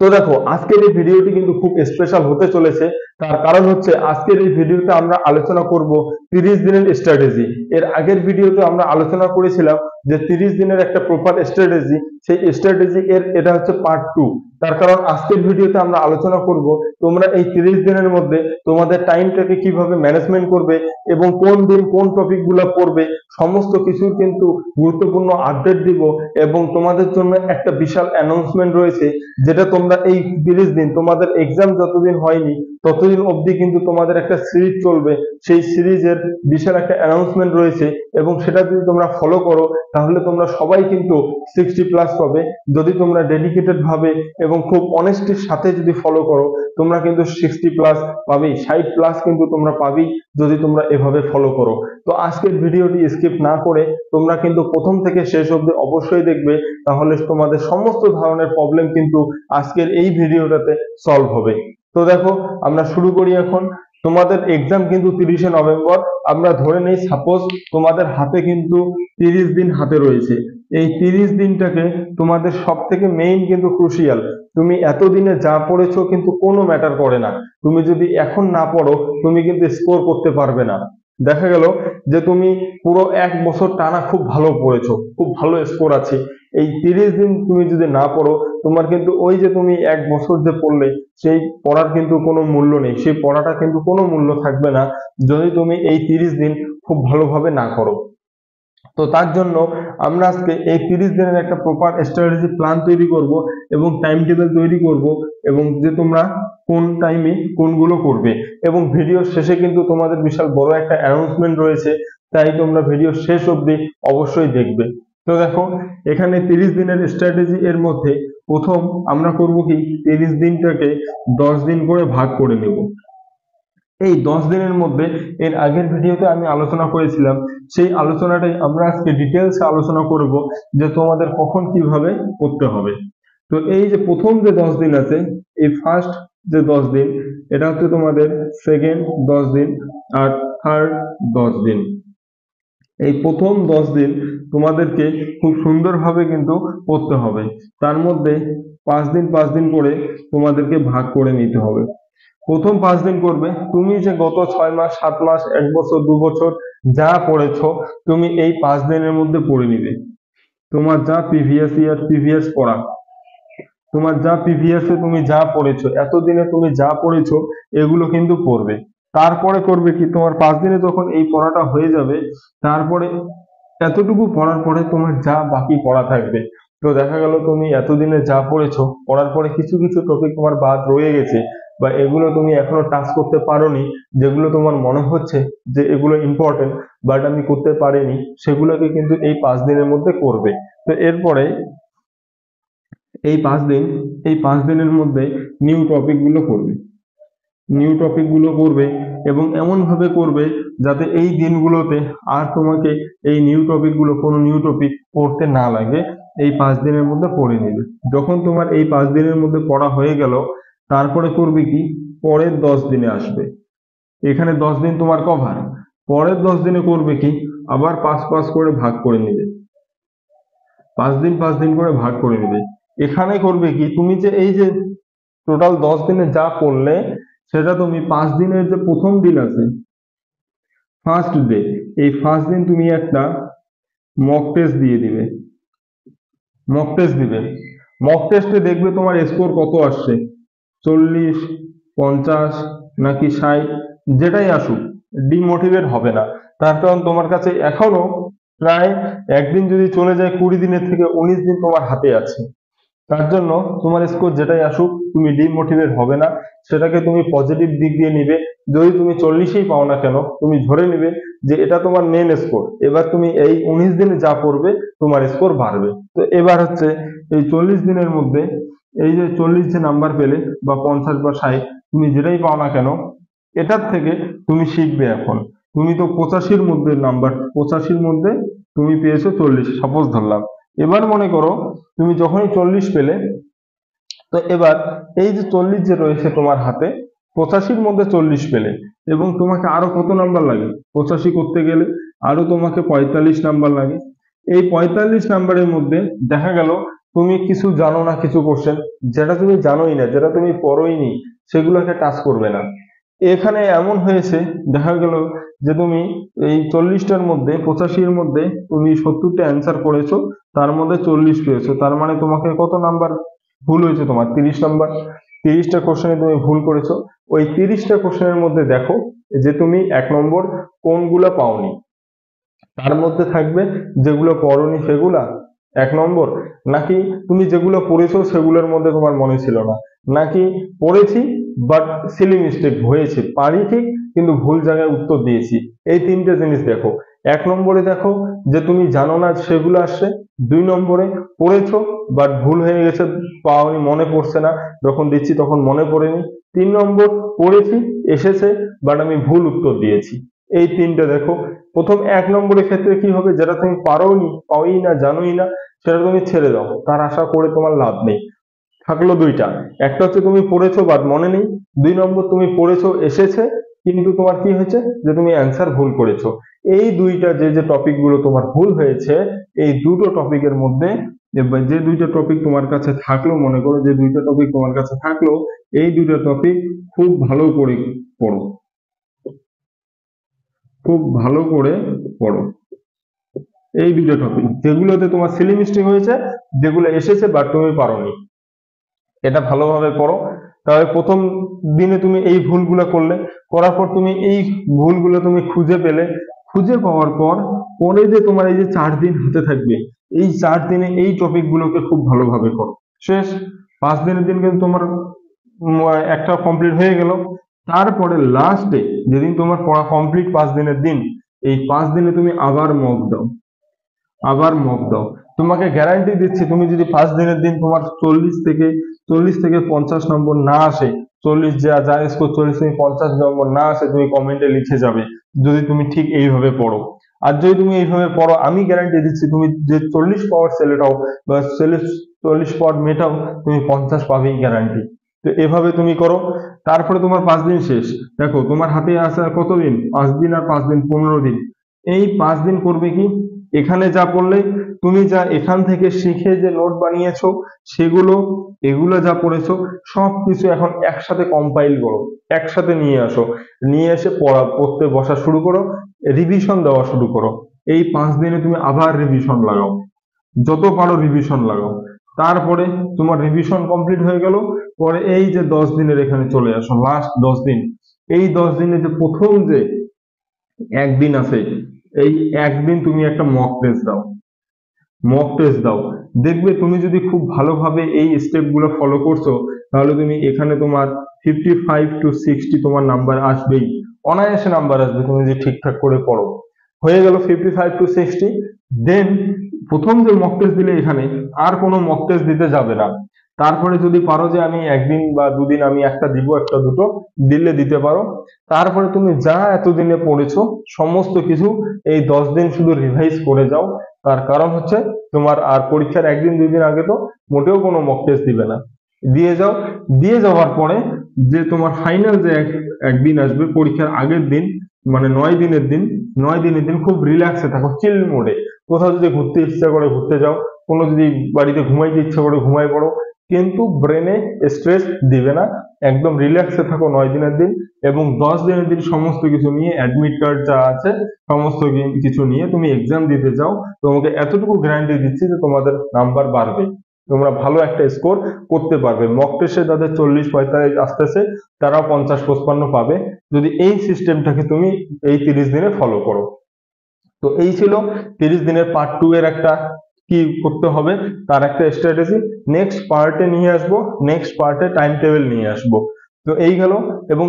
তো দেখো আজকের এই ভিডিওটি কিন্তু খুব স্পেশাল হতে চলেছে। তার কারণ হচ্ছে আজকের এই ভিডিওতে আমরা আলোচনা করব 30 দিনের স্ট্র্যাটেজি। এর আগের ভিডিওতে আমরা আলোচনা করেছিলাম যে 30 দিনের একটা প্রপার স্ট্র্যাটেজি, সেই স্ট্র্যাটেজি এর এটা হচ্ছে পার্ট 2। তার কারণ আজকের ভিডিওতে আমরা আলোচনা করব তোমরা এই 30 দিনের মধ্যে তোমাদের টাইমটাকে কিভাবে ম্যানেজমেন্ট করবে এবং কোন দিন কোন টপিকগুলো পড়বে, সমস্ত কিছুর কিন্তু গুরুত্বপূর্ণ আপডেট দিব। এবং তোমাদের জন্য একটা বিশাল অ্যানাউন্সমেন্ট রয়েছে, যেটা তোমরা এই 30 দিন তোমাদের এক্সাম যতদিন হয়নি ততদিন অবধি কিন্তু তোমাদের একটা সিরিজ চলবে। সেই সিরিজের বিশাল একটা অ্যানাউন্সমেন্ট রয়েছে এবং সেটা যদি তোমরা ফলো করো তাহলে তোমরা সবাই কিন্তু 60+ পাবে। যদি তোমরা ডেডিকেটেড ভাবে এবং খুব অনেস্টির সাথে যদি ফলো করো তোমরা কিন্তু 60+ পাবেই, 60+ কিন্তু তোমরা পাবেই যদি তোমরা এভাবে ফলো করো। তো আজকের ভিডিওটি স্কিপ না করে তোমরা কিন্তু প্রথম থেকে শেষ অবধি অবশ্যই দেখবে, তাহলে তোমাদের সমস্ত ধরনের প্রবলেম কিন্তু আজকের এই ভিডিওটাতে সলভ হবে। তো দেখো আমরা শুরু করি এখন। তোমাদের এক্সাম কিন্তু 30শে নভেম্বর। আমরা ধরে নেই সাপোজ তোমাদের হাতে কিন্তু 30 দিন হাতে রয়েছে। এই 30 দিনটাকে তোমাদের সব থেকে মেইন কিন্তু ক্রুশিয়াল। তুমি এতদিনে যা পড়েছো কিন্তু কোনো ম্যাটার করে না। তুমি যদি এখন না পড়ো তুমি কিন্তু স্কোর করতে পারবে না। দেখা গেল যে তুমি পুরো 1 বছর টানা খুব ভালো পড়েছো, খুব ভালো স্কোর আছে, এই 30 দিন তুমি যদি না পড়ো তোমার কিন্তু ওই যে তুমি 1 বছর যে পড়লে সেই পড়ার কিন্তু কোনো মূল্য নেই, সেই পড়াটা কিন্তু কোনো মূল্য থাকবে না যদি তুমি এই 30 দিন খুব ভালোভাবে না করো। তো তার জন্য আমরা আজকে এই 30 দিনের একটা প্রপার স্ট্র্যাটেজি প্ল্যান তৈরি করব এবং টাইম টেবিল তৈরি করব এবং যে তোমরা কোন টাইমে কোনগুলো করবে। এবং ভিডিও শেষে কিন্তু তোমাদের বিশাল বড় একটা অ্যানাউন্সমেন্ট রয়েছে, তাই তোমরা ভিডিও শেষ অবধি অবশ্যই দেখবে। তো দেখো এখানে 30 দিনের স্ট্র্যাটেজি এর মধ্যে প্রথম আমরা করব কি, 30 দিনটাকে 10 দিন করে ভাগ করে নেব। এই 10 দিনের মধ্যে এর আগের ভিডিওতে আমি আলোচনা করেছিলাম, সেই আলোচনাটাই আমরা আজকে ডিটেলসে আলোচনা করব যে তোমাদের কখন কিভাবে করতে হবে। তো এই যে প্রথম যে 10 দিন আছে, এই ফার্স্ট যে 10 দিন এটা হচ্ছে তোমাদের সেকেন্ড 10 দিন আর থার্ড 10 দিন। এই প্রথম 10 দিন তোমাদেরকে খুব সুন্দরভাবে কিন্তু করতে হবে। তার মধ্যে 5 দিন 5 দিন করে তোমাদেরকে ভাগ করে নিতে হবে। প্রথম 5 দিন করবে তুমি যে গত 6 মাস 7 মাস 1 বছর 2 বছর যা পড়েছো তুমি এই 5 দিনের মধ্যে পড়ে নিবে। তোমার যা প্রিভিয়াস ইয়ার প্রিভিয়াস পড়া, তোমার যা প্রিভিয়াসে তুমি যা পড়েছো এতদিনে তুমি যা পড়েছো এগুলো কিন্তু পড়বে। তারপরে করবে কি, তোমার 5 দিনে যখন এই পড়াটা হয়ে যাবে তারপরে এতটুকু পড়ার পরে তোমার যা বাকি পড়া থাকবে। তো দেখা গেল তুমি এতদিনে যা পড়েছো পড়ার পরে কিছু কিছু টপিক তোমার বাদ রয়ে গেছে বা এগুলো তুমি এখনো টাচ করতে পারোনি, যেগুলো তোমার মনে হচ্ছে যে এগুলো ইম্পর্টেন্ট বাট আমি করতে পারিনি, সেগুলোকে কিন্তু এই 5 দিনের মধ্যে করবে। তো এরপরে এই 5 দিনের মধ্যে নিউ টপিক গুলো করবে, নিউ টপিক গুলো করবে এবং এমন ভাবে করবে যাতে এই দিনগুলোতে আর তোমাকে এই নিউ টপিক গুলো কোনো নিউ টপিক পড়তে না লাগে। এই 5 দিনের মধ্যে পড়ে নেবে। যখন তোমার এই 5 দিনের মধ্যে পড়া হয়ে গেল তারপরে করবে কি, পরের 10 দিনে আসবে। এখানে 10 দিন তোমার কভার, পরের 10 দিনে করবে কি, আবার 5 করে ভাগ করে নেবে। 5 দিন 5 দিন করে ভাগ করে নেবে। এখানে করবে কি, তুমি যে এই যে টোটাল 10 দিনে যা পড়লে সেটা তুমি 5 দিনের যে প্রথম দিন আছে ফার্স্ট ডে, এই ফার্স্ট দিন তুমি একটা মক টেস্ট দিয়ে দিবে। মক টেস্ট দিবে, মক টেস্টে দেখবে তোমার স্কোর কত আসছে, 40 50 নাকি 60, যেটাই আসুক ডিমোটিভেট হবে না। তার কারণ তোমার কাছে এখনো প্রায় একদিন যদি চলে যায় 20 দিনের থেকে 19 দিন তোমার হাতে আছে। তার জন্য তোমার স্কোর যেটাই আসুক তুমি ডিমোটিভেট হবে না, সেটাকে তুমি পজিটিভ দিক দিয়ে নিবে। যদি তুমি 40ই পাও না কেন তুমি ধরে নিবে যে এটা তোমার মেন স্কোর, এবার তুমি এই 19 দিনে যা পড়বে তোমার স্কোর বাড়বে। তো এবার হচ্ছে এই 40 দিনের মধ্যে এই যে 40 যে নাম্বার পেলে বা 50 বা 60 তুমি যেটাই পাও না কেন এটার থেকে তুমি শিখবে। এখন তুমি তো 85-র মধ্যে নাম্বার, 85-র মধ্যে তুমি পেয়েছো 40 সাপোজ ধরলাম। এবার মনে করো তুমি যখনই 40 পেলে, তো এবার এই যে 40 যে রয়েছে তোমার হাতে, 85-র মধ্যে 40 পেলে এবং তোমাকে আরো কত নাম্বার লাগে 85 করতে গেলে, আরো তোমাকে 45 নাম্বার লাগে। এই 45 নাম্বারের মধ্যে দেখা গেল তুমি কিছু জানো না, কিছু কোশ্চেন যেটা তুমি জানোই না, যেটা তুমি পড়োইনি, সেগুলোকে টাচ করবে না। এখানে এমন হয়েছে, দেখা গেল যে তুমি এই 40টার মধ্যে 85-র মধ্যে তুমি 70টা অ্যান্সার করেছো, তার মধ্যে 40 পেয়েছো, তার মানে তোমাকে কত নাম্বার ভুল হয়েছে? তোমার 30 নাম্বার। 30টা কোশ্চেনে তুমি ভুল করেছো। ওই 30টা কোশ্চেনের মধ্যে দেখো যে তুমি 1 নম্বর কোনগুলা পাওনি। তার মধ্যে থাকবে যেগুলো পড়োনি সেগুলা 1 নম্বর, নাকি তুমি যেগুলো পড়েছো সেগুলোর মধ্যে তোমার মনে ছিল না, নাকি পড়েছি বাট সিলি মিস্টেক হয়েছে, পারি ঠিক কিন্তু ভুল জায়গায় উত্তর দিয়েছি। এই 3টে জিনিস দেখো। 1 নম্বরে দেখো যে তুমি জানো না সেগুলো আসছে। 2 নম্বরে পড়েছো বাট ভুল হয়ে গেছে, পাওনি, মনে পড়ছে না, যখন দিচ্ছি তখন মনে পড়েনি। 3 নম্বর পড়েছি, এসেছে, বাট আমি ভুল উত্তর দিয়েছি। এই 3টে দেখো। প্রথম 1 নম্বরের ক্ষেত্রে কি হবে, যেটা তুমি পারোনি, পাওই না, জানোই না, সেটা তুমি ছেড়ে দাও, তার আশা করে তোমার লাভ নেই। থাকলো 2টা, একটা হচ্ছে তুমি পড়েছো বাট মনে নেই, 2 নম্বর তুমি পড়েছো, এসেছে, কিন্তু তোমার কি হয়েছে যে তুমি অ্যান্সার ভুল করেছো। এই 2টা যে টপিক গুলো তোমার ভুল হয়েছে, এই দুটো টপিকের মধ্যে যে 2টা টপিক তোমার কাছে থাকলো, মনে করো যে 2টা টপিক তোমার কাছে থাকলো, এই 2টা টপিক খুব ভালো করে পড়ো, খুব ভালো করে পড়ো। এই 2টা টপিক যেগুলোতে তোমার সিলি মিস্টেক হয়েছে, যেগুলো এসেছে বাট তুমি পারোনি, এটা ভালোভাবে পড়ো। তাহলে প্রথম দিনে তুমি এই ভুলগুলো করলে, করার পর তুমি এই ভুলগুলো তুমি খুঁজে পেলে, খুঁজে পাওয়ার পর পরে যে তোমার এই যে 4 দিন হাতে থাকবে, এই 4 দিনে এই টপিক গুলোকে খুব ভালোভাবে করো। শেষ 5 দিনের দিন কিন্তু তোমার একটা কমপ্লিট হয়ে গেল। তারপরে লাস্টে যেদিন তোমার পড়া কমপ্লিট 5 দিনের দিন, এই 5 দিনে তুমি আবার মক দাও, আবার মক দাও। তোমাকে গ্যারান্টি দিচ্ছি, তুমি যদি 5 দিনের দিন তোমার 40 থেকে 50 নম্বর না আসে, 40 যা স্কোর 40 থেকে 50 নম্বর না আসে, তুমি কমেন্টে লিখে যাবে, যদি তুমি ঠিক এইভাবে পড়ো। আর যদি তুমি এইভাবে পড়ো, আমি গ্যারান্টি দিচ্ছি তুমি যে 40 পাওয়ার ছেলেটাও বা 40 পাওয়ার মেয়েটাও তুমি 50 পাবেই, গ্যারান্টি। তো এভাবে তুমি করো। তারপরে তোমার 5 দিন শেষ। দেখো তোমার হাতে আছে কতদিন? 5 দিন আর 5 দিন 15 দিন। এই 5 দিন করবে কি, এখানে যা পড়লে, তুমি যা এখান থেকে শিখে যে নোট বানিয়েছো সেগুলো, এগুলো যা পড়েছো সবকিছু এখন একসাথে কম্পাইল করো, একসাথে নিয়ে আসো, নিয়ে এসে পড়তে বসা শুরু করো, রিভিশন দেওয়া শুরু করো। এই 5 দিনে তুমি আবার রিভিশন লাগাও, যত পারো রিভিশন লাগাও। তারপরে তোমার রিভিশন কমপ্লিট হয়ে গেল, পরে এই যে 10 দিনের এখানে চলে আসো, লাস্ট 10 দিন। এই 10 দিনে যে প্রথম যে একদিন আছে, এই একদিন তুমি একটা মক টেস্ট দাও, মক টেস্ট দাও। দেখবে তুমি যদি খুব ভালোভাবে এই স্টেপ গুলো ফলো করছো, তাহলে তুমি এখানে তোমার 55 to 60 তোমার নাম্বার আসবেই, অনায়াসে নাম্বার আসবে, তুমি যদি ঠিকঠাক করে পড়ো। হয়ে গেল 55 to 60। দেন প্রথম যে মক টেস্ট দিলে, এখানে আর কোনো মক টেস্ট দিতে যাবে না। তারপরে যদি পারো যে আমি একদিন বা দুদিন আমি একটা দিব, একটা দুটো দিলে দিতে পারো। তারপরে তুমি যা এতদিনে পড়েছো সমস্ত কিছু এই 10 দিন শুধু রিভাইজ করে যাও। তার কারণ হচ্ছে তোমার আর পরীক্ষার 1 দিন 2 দিন আগে তো মোটেও কোনো মক টেস্ট দিবে না। দিয়ে যাও, দিয়ে যাওয়ার পরে যে তোমার ফাইনাল যে একদিন আসবে পরীক্ষার আগের দিন, মানে 9 দিনের দিন, 9 দিনের দিন খুব রিল্যাক্সে থাকো, চিল মোডে। কোথাও যদি ঘুরতে ইচ্ছা করে ঘুরতে যাও, কোনো যদি বাড়িতে ঘুমাইতে ইচ্ছা করে ঘুমাই পড়ো, কিন্তু ব্রেনে স্ট্রেস দিবে না, একদম রিল্যাক্সে থাকো 9 দিনের দিন। এবং 10 দিনের দিন সমস্ত কিছু নিয়ে, অ্যাডমিট কার্ড যা আছে সমস্ত কিছু নিয়ে তুমি এক্সাম দিতে যাও। তোমাকে এতটুকু গ্যারান্টি দিচ্ছি যে তোমাদের নাম্বার বাড়বে, তোমরা ভালো একটা স্কোর করতে পারবে। মক টেস্টে যাদের 40-45 আসতেছে, তারাও 50-55 পাবে, যদি এই সিস্টেমটাকে তুমি এই 30 দিনে ফলো করো। তো এই ছিল 30 দিনের পার্ট 2 এর একটা কি করতে হবে তার একটা স্ট্র্যাটেজি। নেক্সট পার্টে নিয়ে আসবো, নেক্সট পার্টে টাইম টেবিল নিয়ে আসবো। তো এই গেল। এবং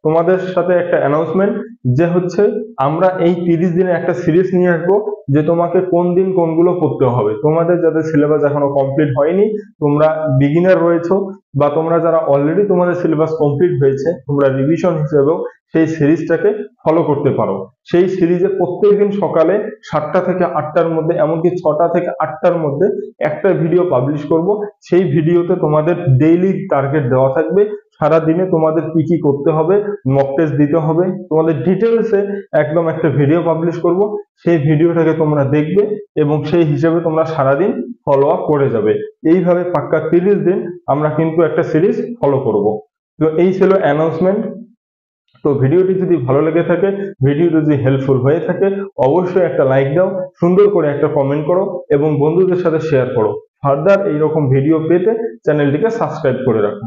তোমাদের সাথে একটা অ্যানাউন্সমেন্ট, যে হচ্ছে আমরা এই 30 দিনে একটা সিরিজ নিয়ে আসবো, যে তোমাকে কোন দিন কোনগুলো করতে হবে। তোমাদের যাদের সিলেবাস এখনো কমপ্লিট হয়নি, তোমরা বিগিনার রয়েছো, বা তোমরা যারা অলরেডি তোমাদের সিলেবাস কমপ্লিট হয়েছে, তোমরা রিভিশন হিসেবেও সেই সিরিজটাকে ফলো করতে পারো। সেই সিরিজে প্রত্যেকদিন সকালে 7টা থেকে 8টার মধ্যে, এমনকি 6টা থেকে 8টার মধ্যে একটা ভিডিও পাবলিশ করব। সেই ভিডিওতে তোমাদের ডেইলি টার্গেট দেওয়া থাকবে, সারা দিনে তোমাদের কি কি করতে হবে, মক টেস্ট দিতে হবে, তোমাদের ডিটেলসে একদম একটা ভিডিও পাবলিশ করব। সেই ভিডিওটাকে তোমরা দেখবে এবং সেই হিসেবে তোমরা সারাদিন ফলো আপ করে যাবে। এইভাবে পাক্কা 30 দিন আমরা কিন্তু একটা সিরিজ ফলো করব। তো এই ছিল অ্যানাউন্সমেন্ট। তো ভিডিওটি যদি ভালো লেগে থাকে, ভিডিওটি যদি হেল্পফুল হয়ে থাকে, অবশ্যই একটা লাইক দাও, সুন্দর করে একটা কমেন্ট করো এবং বন্ধুদের সাথে শেয়ার করো। ফার্দার এইরকম ভিডিও পেতে চ্যানেলটিকে সাবস্ক্রাইব করে রাখো।